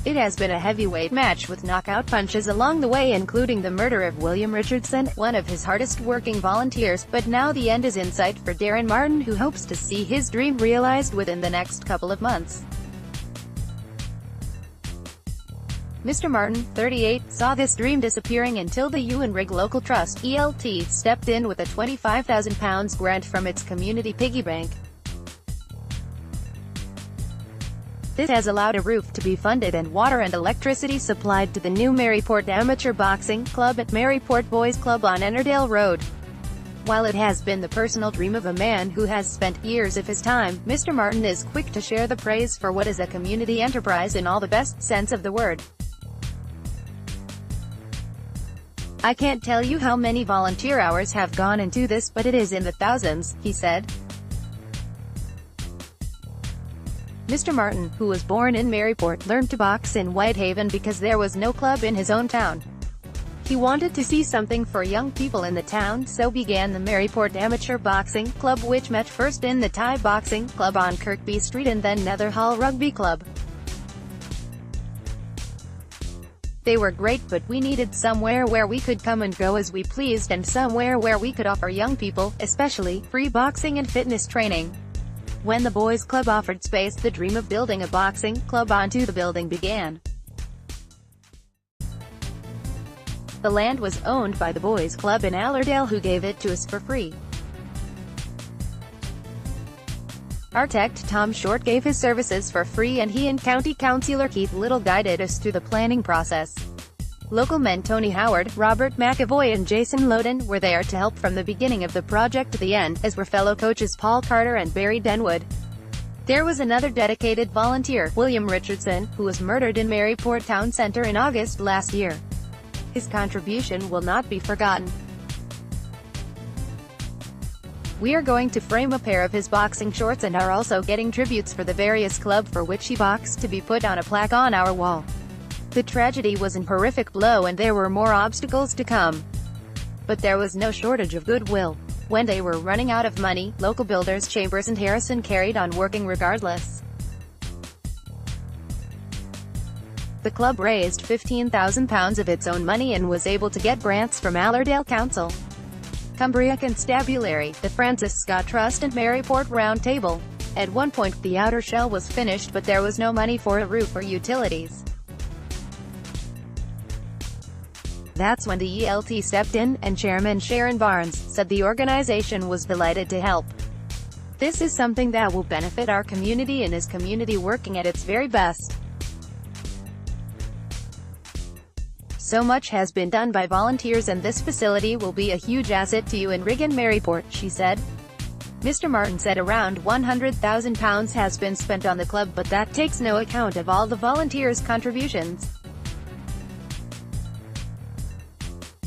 It has been a heavyweight match with knockout punches along the way, including the murder of William Richardson, one of his hardest-working volunteers, but now the end is in sight for Darren Martin, who hopes to see his dream realized within the next couple of months. Mr. Martin, 38, saw this dream disappearing until the Ewanrigg Local Trust (ELT) stepped in with a £25,000 grant from its community piggy bank. This has allowed a roof to be funded and water and electricity supplied to the new Maryport Amateur Boxing Club at Maryport Boys Club on Ennerdale Road. While it has been the personal dream of a man who has spent years of his time, Mr. Martin is quick to share the praise for what is a community enterprise in all the best sense of the word. "I can't tell you how many volunteer hours have gone into this, but it is in the thousands," he said. Mr. Martin, who was born in Maryport, learned to box in Whitehaven because there was no club in his own town. He wanted to see something for young people in the town, so began the Maryport Amateur Boxing Club, which met first in the Thai Boxing Club on Kirkby Street and then Netherhall Rugby Club. "They were great, but we needed somewhere where we could come and go as we pleased and somewhere where we could offer young people, especially, free boxing and fitness training. When the Boys Club offered space, the dream of building a boxing club onto the building began. The land was owned by the Boys Club in Allerdale, who gave it to us for free. Architect Tom Short gave his services for free, and he and County Councillor Keith Little guided us through the planning process. Local men Tony Howard, Robert McAvoy and Jason Loden were there to help from the beginning of the project to the end, as were fellow coaches Paul Carter and Barry Denwood. There was another dedicated volunteer, William Richardson, who was murdered in Maryport Town Centre in August last year. His contribution will not be forgotten. We are going to frame a pair of his boxing shorts and are also getting tributes for the various club for which he boxed to be put on a plaque on our wall. The tragedy was an horrific blow and there were more obstacles to come. But there was no shortage of goodwill. When they were running out of money, local builders Chambers and Harrison carried on working regardless. The club raised £15,000 of its own money and was able to get grants from Allerdale Council, Cumbria Constabulary, the Francis Scott Trust and Maryport Round Table. At one point, the outer shell was finished, but there was no money for a roof or utilities. That's when the ELT stepped in, and Chairman Sharon Barnes said the organization was delighted to help. "This is something that will benefit our community and is community working at its very best. So much has been done by volunteers and this facility will be a huge asset to Ewanrigg and Maryport," she said. Mr. Martin said around £100,000 has been spent on the club, but that takes no account of all the volunteers' contributions.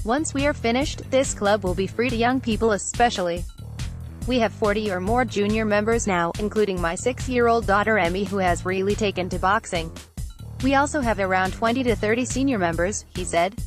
"Once we are finished, this club will be free to young people especially. We have 40 or more junior members now, including my 6-year-old daughter Emmy, who has really taken to boxing. We also have around 20 to 30 senior members," he said.